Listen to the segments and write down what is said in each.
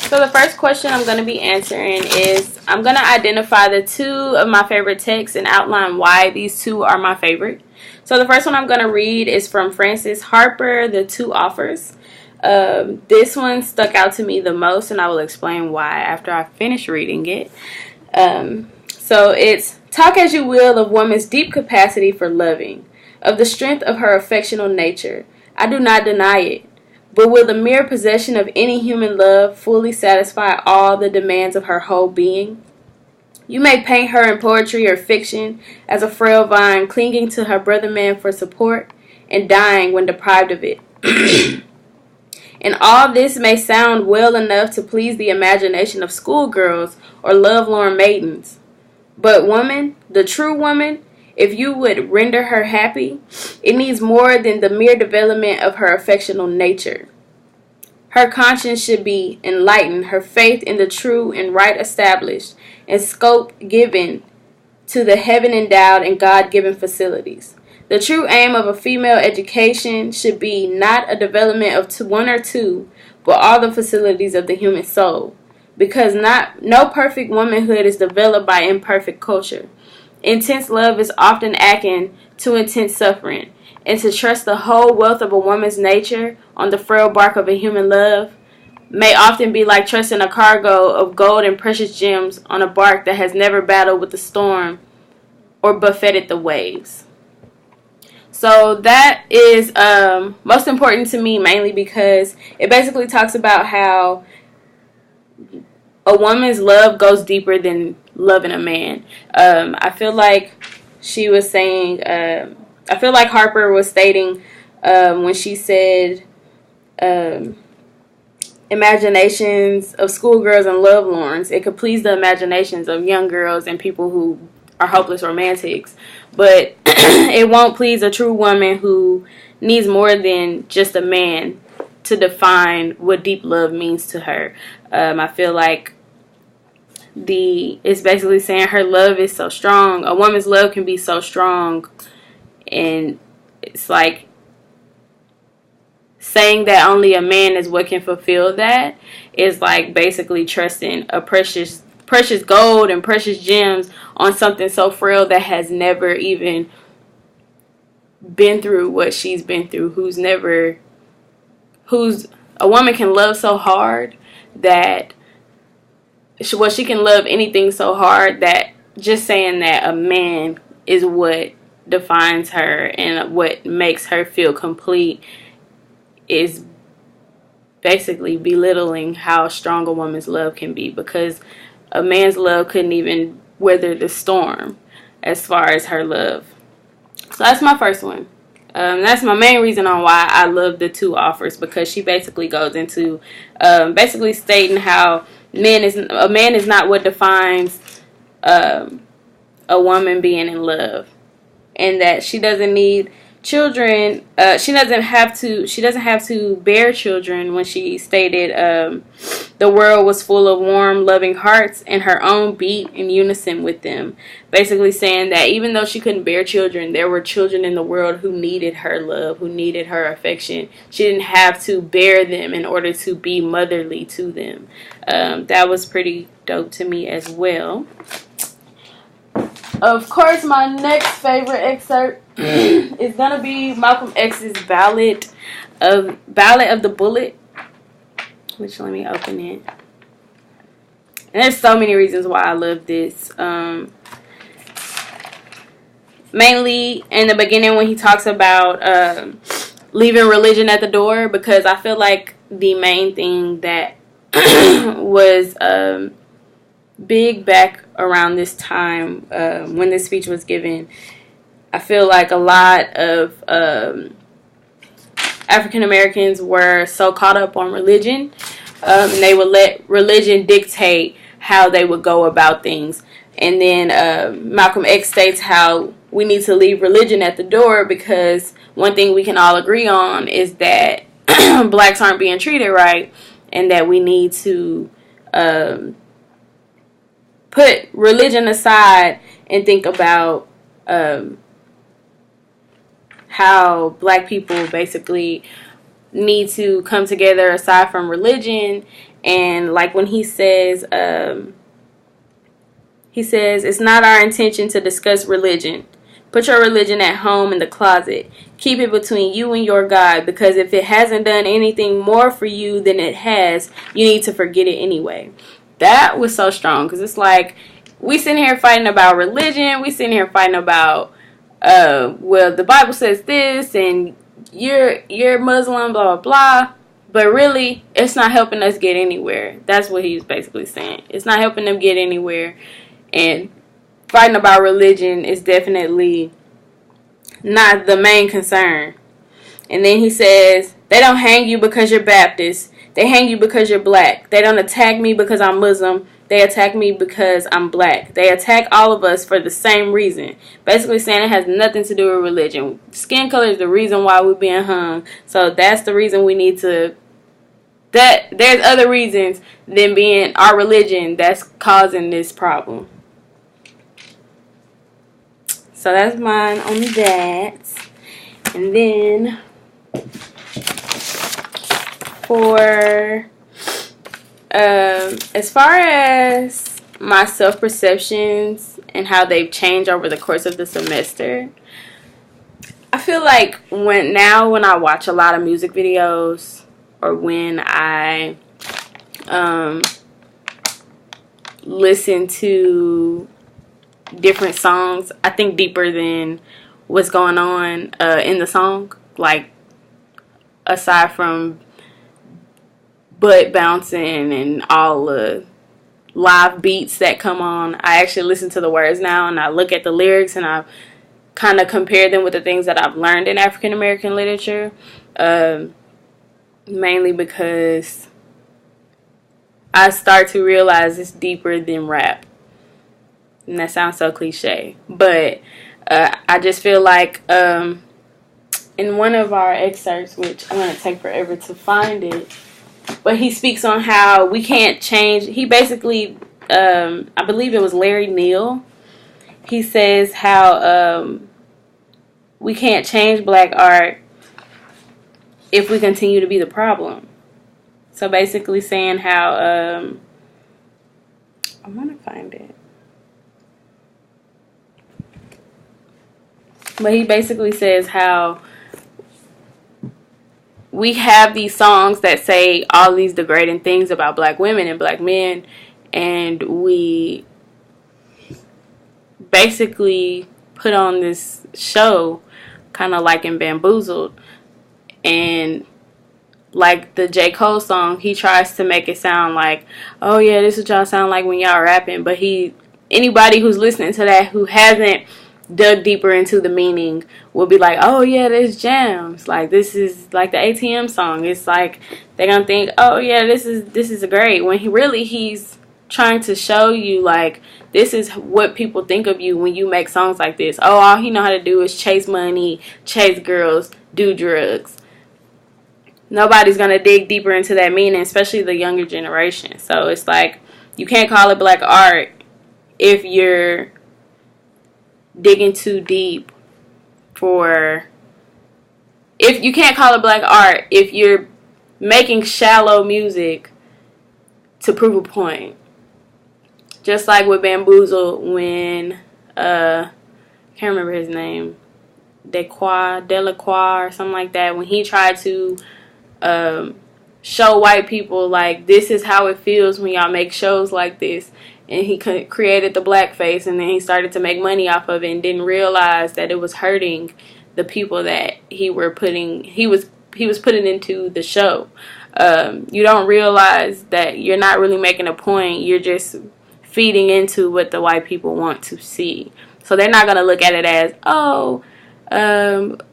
So the first question I'm going to be answering is I'm going to identify the two of my favorite texts and outline why these two are my favorite. So the first one I'm going to read is from Frances Harper, The Two Offers. This one stuck out to me the most, and I will explain why after I finish reading it. So it's, talk as you will of woman's deep capacity for loving, of the strength of her affectional nature. I do not deny it. But will the mere possession of any human love fully satisfy all the demands of her whole being? You may paint her in poetry or fiction as a frail vine clinging to her brother man for support and dying when deprived of it. And all this may sound well enough to please the imagination of schoolgirls or lovelorn maidens. But woman, the true woman, if you would render her happy, it needs more than the mere development of her affectional nature. Her conscience should be enlightened, her faith in the true and right established, and scope given to the heaven-endowed and God-given facilities. The true aim of a female education should be not a development of one or two, but all the facilities of the human soul, because no perfect womanhood is developed by imperfect culture. Intense love is often akin to intense suffering, and to trust the whole wealth of a woman's nature on the frail bark of a human love may often be like trusting a cargo of gold and precious gems on a bark that has never battled with the storm or buffeted the waves. So that is most important to me, mainly because it basically talks about how a woman's love goes deeper than loving a man. I feel like she was saying, I feel like Harper was stating when she said imaginations of schoolgirls and lovelorns. It could please the imaginations of young girls and people who are hopeless romantics. But it won't please a true woman who needs more than just a man to define what deep love means to her. I feel like it's basically saying her love is so strong. A woman's love can be so strong, and it's like saying that only a man is what can fulfill that is like basically trusting a precious gold and precious gems on something so frail that has never even been through what she's been through, a woman can love so hard that she can love anything so hard that just saying that a man is what defines her and what makes her feel complete is basically belittling how strong a woman's love can be, because a man's love couldn't even weather the storm as far as her love. So that's my first one. That's my main reason on why I love The Two Offers, because she basically goes into basically stating how a man is not what defines a woman being in love, and that she doesn't need children. She doesn't have to bear children, when she stated the world was full of warm, loving hearts, and her own beat in unison with them. Basically saying that even though she couldn't bear children, there were children in the world who needed her love, who needed her affection. She didn't have to bear them in order to be motherly to them. That was pretty dope to me as well. Of course, my next favorite excerpt is gonna be Malcolm X's Ballad of the Bullet, which, let me open it. And there's so many reasons why I love this. Mainly in the beginning when he talks about leaving religion at the door, because I feel like the main thing that was big back around this time when this speech was given, I feel like a lot of African Americans were so caught up on religion, and they would let religion dictate how they would go about things. And then Malcolm X states how we need to leave religion at the door, because one thing we can all agree on is that blacks aren't being treated right, and that we need to put religion aside and think about how black people basically need to come together aside from religion, And like when he says, it's not our intention to discuss religion. Put your religion at home in the closet. Keep it between you and your God, because if it hasn't done anything more for you than it has, you need to forget it anyway. That was so strong, because it's like, we sitting here fighting about religion. We sitting here fighting about, well, the Bible says this, and you're Muslim, blah, blah, blah. But really, it's not helping us get anywhere. That's what he's basically saying. It's not helping them get anywhere. And fighting about religion is definitely not the main concern. And then he says, they don't hang you because you're Baptist. They hang you because you're black. They don't attack me because I'm Muslim. They attack me because I'm black. They attack all of us for the same reason. Basically saying it has nothing to do with religion. Skin color is the reason why we're being hung. So that's the reason we need to... There's other reasons than being our religion that's causing this problem. So that's mine on that. And then for as far as my self-perceptions and how they've changed over the course of the semester, I feel like when I watch a lot of music videos, or when I listen to different songs, I think deeper than what's going on in the song. Like, aside from butt bouncing and all the live beats that come on, I actually listen to the words now, and I look at the lyrics, and I kind of compare them with the things that I've learned in African American literature, mainly because I start to realize it's deeper than rap. And that sounds so cliche, but I just feel like in one of our excerpts, which I'm going to take forever to find it, but he speaks on how we can't change. He basically, I believe it was Larry Neal. He says how we can't change black art if we continue to be the problem. So basically saying how, I want to find it. But he basically says how we have these songs that say all these degrading things about black women and black men, and we basically put on this show, kind of like in Bamboozled, and like the J. Cole song, he tries to make it sound like, oh yeah, this is what y'all sound like when y'all rapping, but anybody who's listening to that who hasn't dug deeper into the meaning will be like, oh yeah, this jams, like this is like the ATM song. It's like they're gonna think, oh yeah, this is great, when he's trying to show you like this is what people think of you when you make songs like this. Oh, all he know how to do is chase money, chase girls, do drugs. Nobody's gonna dig deeper into that meaning, especially the younger generation. So it's like, you can't call it black art if you're digging too deep if you can't call it black art if you're making shallow music to prove a point. Just like with Bamboozle, when can't remember his name, Delacroix or something like that, when he tried to show white people like this is how it feels when y'all make shows like this, and he created the blackface, and then he started to make money off of it and didn't realize that it was hurting the people that he was putting into the show. You don't realize that you're not really making a point. You're just feeding into what the white people want to see. So they're not going to look at it as, oh,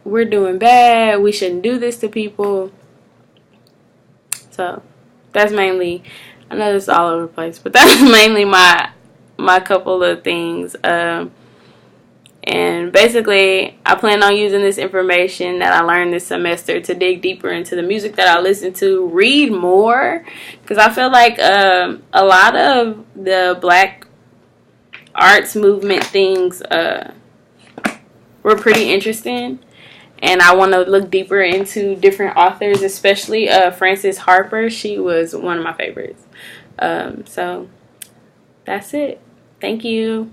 we're doing bad, we shouldn't do this to people. So that's mainly, I know this is all over the place, but that's mainly my couple of things. And basically, I plan on using this information that I learned this semester to dig deeper into the music that I listen to, read more, because I feel like a lot of the black arts movement things were pretty interesting. and I want to look deeper into different authors, especially Frances Harper. She was one of my favorites. So that's it. Thank you.